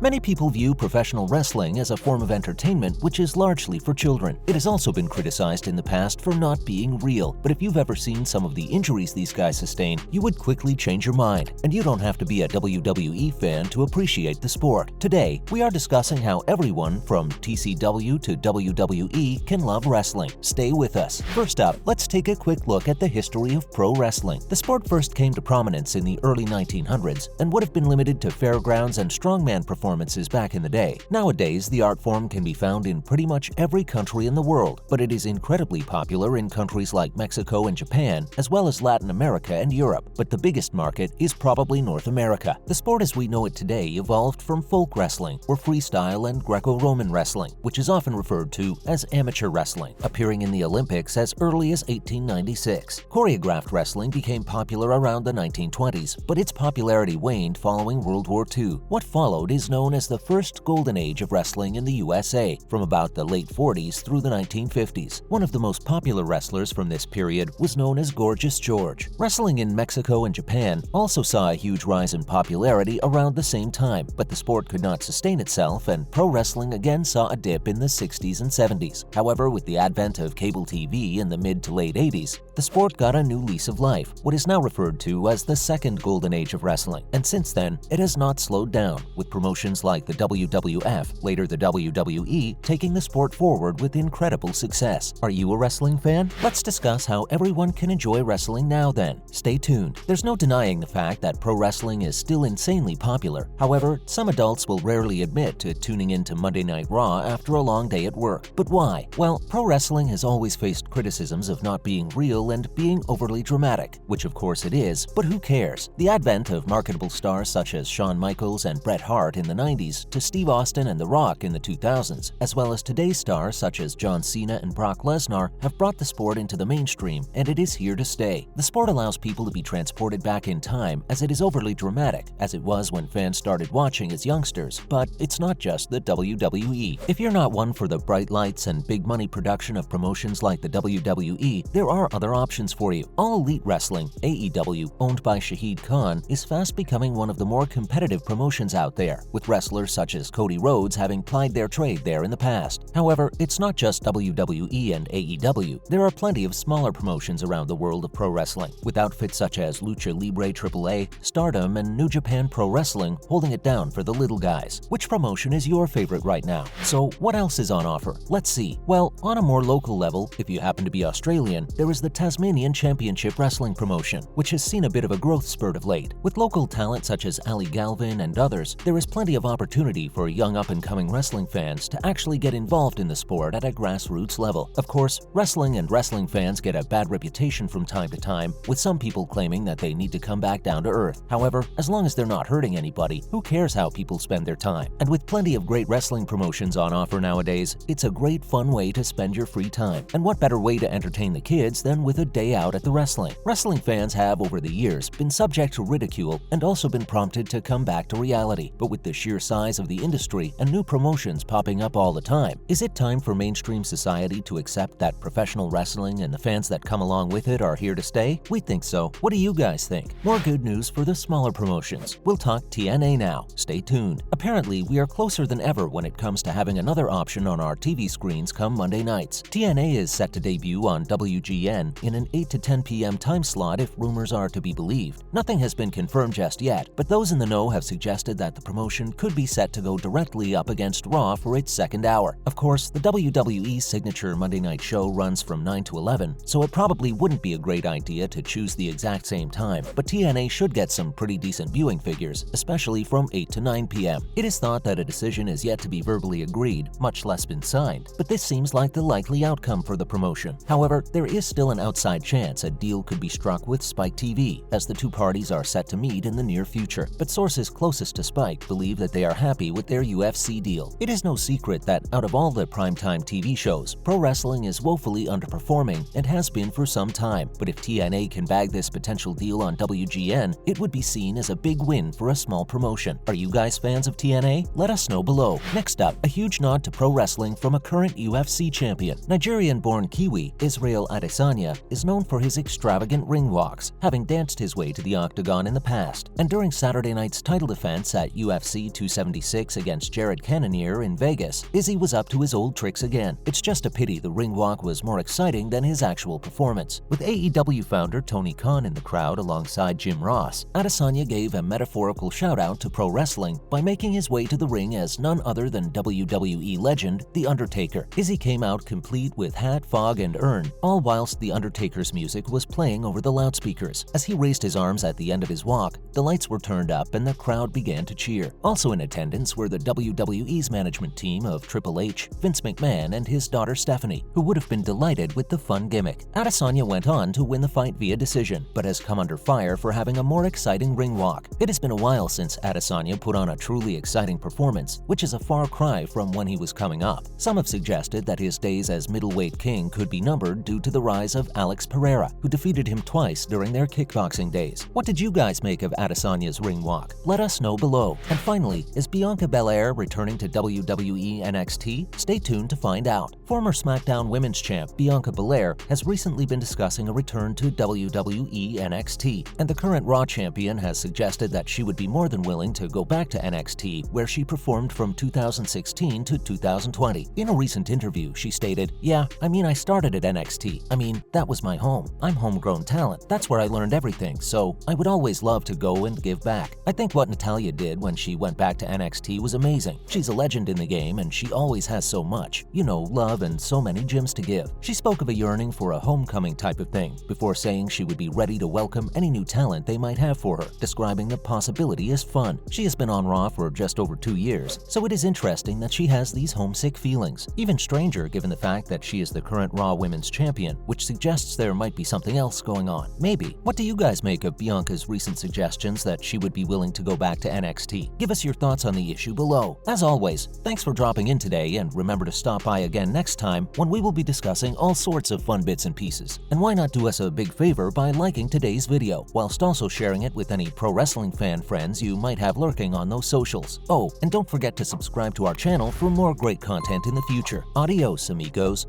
Many people view professional wrestling as a form of entertainment which is largely for children. It has also been criticized in the past for not being real, but if you've ever seen some of the injuries these guys sustain, you would quickly change your mind. And you don't have to be a WWE fan to appreciate the sport. Today, we are discussing how everyone from TCW to WWE can love wrestling. Stay with us. First up, let's take a quick look at the history of pro wrestling. The sport first came to prominence in the early 1900s and would have been limited to fairgrounds and strongman performances back in the day. Nowadays, the art form can be found in pretty much every country in the world, but it is incredibly popular in countries like Mexico and Japan, as well as Latin America and Europe. But the biggest market is probably North America. The sport as we know it today evolved from folk wrestling, or freestyle and Greco-Roman wrestling, which is often referred to as amateur wrestling, appearing in the Olympics as early as 1896. Choreographed wrestling became popular around the 1920s, but its popularity waned following World War II. What followed is known as the first golden age of wrestling in the USA, from about the late 40s through the 1950s. One of the most popular wrestlers from this period was known as Gorgeous George. Wrestling in Mexico and Japan also saw a huge rise in popularity around the same time, but the sport could not sustain itself and pro wrestling again saw a dip in the 60s and 70s. However, with the advent of cable TV in the mid to late 80s, the sport got a new lease of life, what is now referred to as the second golden age of wrestling. And since then, it has not slowed down, with promotions like the WWF, later the WWE, taking the sport forward with incredible success. Are you a wrestling fan? Let's discuss how everyone can enjoy wrestling now then. Stay tuned. There's no denying the fact that pro wrestling is still insanely popular. However, some adults will rarely admit to tuning into Monday Night Raw after a long day at work. But why? Well, pro wrestling has always faced criticisms of not being real and being overly dramatic, which of course it is, but who cares? The advent of marketable stars such as Shawn Michaels and Bret Hart in the 90s to Steve Austin and The Rock in the 2000s, as well as today's stars such as John Cena and Brock Lesnar, have brought the sport into the mainstream, and it is here to stay. The sport allows people to be transported back in time, as it is overly dramatic, as it was when fans started watching as youngsters. But it's not just the WWE. If you're not one for the bright lights and big money production of promotions like the WWE, there are other options for you. All Elite Wrestling, AEW, owned by Shahid Khan, is fast becoming one of the more competitive promotions out there, with wrestlers such as Cody Rhodes having plied their trade there in the past. However, it's not just WWE and AEW. There are plenty of smaller promotions around the world of pro wrestling, with outfits such as Lucha Libre AAA, Stardom, and New Japan Pro Wrestling holding it down for the little guys. Which promotion is your favorite right now? So what else is on offer? Let's see. Well, on a more local level, if you happen to be Australian, there is the Tasmanian Championship Wrestling promotion, which has seen a bit of a growth spurt of late. With local talent such as Ali Galvin and others, there is plenty of opportunity for young up-and-coming wrestling fans to actually get involved in the sport at a grassroots level. Of course, wrestling and wrestling fans get a bad reputation from time to time, with some people claiming that they need to come back down to earth. However, as long as they're not hurting anybody, who cares how people spend their time? And with plenty of great wrestling promotions on offer nowadays, it's a great fun way to spend your free time. And what better way to entertain the kids than with a day out at the wrestling? Wrestling fans have, over the years, been subject to ridicule and also been prompted to come back to reality. But with the sheer size of the industry and new promotions popping up all the time, is it time for mainstream society to accept that professional wrestling and the fans that come along with it are here to stay? We think so. What do you guys think? More good news for the smaller promotions. We'll talk TNA now. Stay tuned. Apparently, we are closer than ever when it comes to having another option on our TV screens come Monday nights. TNA is set to debut on WGN in an 8 to 10 p.m. time slot if rumors are to be believed. Nothing has been confirmed just yet, but those in the know have suggested that the promotion could be set to go directly up against Raw for its second hour. Of course, the WWE's signature Monday night show runs from 9 to 11, so it probably wouldn't be a great idea to choose the exact same time, but TNA should get some pretty decent viewing figures, especially from 8 to 9 p.m. It is thought that a decision is yet to be verbally agreed, much less been signed, but this seems like the likely outcome for the promotion. However, there is still an outside chance a deal could be struck with Spike TV, as the two parties are set to meet in the near future, but sources closest to Spike believe that they are happy with their UFC deal. It is no secret that out of all the primetime TV shows, pro wrestling is woefully underperforming and has been for some time, but if TNA can bag this potential deal on WGN, it would be seen as a big win for a small promotion. Are you guys fans of TNA? Let us know below. Next up, a huge nod to pro wrestling from a current UFC champion. Nigerian-born Kiwi, Israel Adesanya, is known for his extravagant ring walks, having danced his way to the octagon in the past. And during Saturday night's title defense at UFC UFC 276 against Jared Cannonier in Vegas, Izzy was up to his old tricks again. It's just a pity the ring walk was more exciting than his actual performance. With AEW founder Tony Khan in the crowd alongside Jim Ross, Adesanya gave a metaphorical shout-out to pro wrestling by making his way to the ring as none other than WWE legend The Undertaker. Izzy came out complete with hat, fog, and urn, all whilst The Undertaker's music was playing over the loudspeakers. As he raised his arms at the end of his walk, the lights were turned up and the crowd began to cheer. Also in attendance were the WWE's management team of Triple H, Vince McMahon, and his daughter Stephanie, who would have been delighted with the fun gimmick. Adesanya went on to win the fight via decision, but has come under fire for having a more exciting ring walk. It has been a while since Adesanya put on a truly exciting performance, which is a far cry from when he was coming up. Some have suggested that his days as middleweight king could be numbered due to the rise of Alex Pereira, who defeated him twice during their kickboxing days. What did you guys make of Adesanya's ring walk? Let us know below. And finally, is Bianca Belair returning to WWE NXT? Stay tuned to find out. Former SmackDown Women's Champ Bianca Belair has recently been discussing a return to WWE NXT, and the current Raw champion has suggested that she would be more than willing to go back to NXT, where she performed from 2016 to 2020. In a recent interview, she stated, "Yeah, I started at NXT. That was my home. I'm homegrown talent. That's where I learned everything, so I would always love to go and give back. I think what Natalya did when she went back to NXT was amazing. She's a legend in the game and she always has so much, love and so many gems to give." She spoke of a yearning for a homecoming type of thing, before saying she would be ready to welcome any new talent they might have for her, describing the possibility as fun. She has been on Raw for just over 2 years, so it is interesting that she has these homesick feelings. Even stranger given the fact that she is the current Raw Women's Champion, which suggests there might be something else going on. Maybe. What do you guys make of Bianca's recent suggestions that she would be willing to go back to NXT? Give us your thoughts on the issue below. As always, thanks for dropping in today, and remember to stop by again next time when we will be discussing all sorts of fun bits and pieces. And why not do us a big favor by liking today's video, whilst also sharing it with any pro wrestling fan friends you might have lurking on those socials. Oh, and don't forget to subscribe to our channel for more great content in the future. Adios, amigos.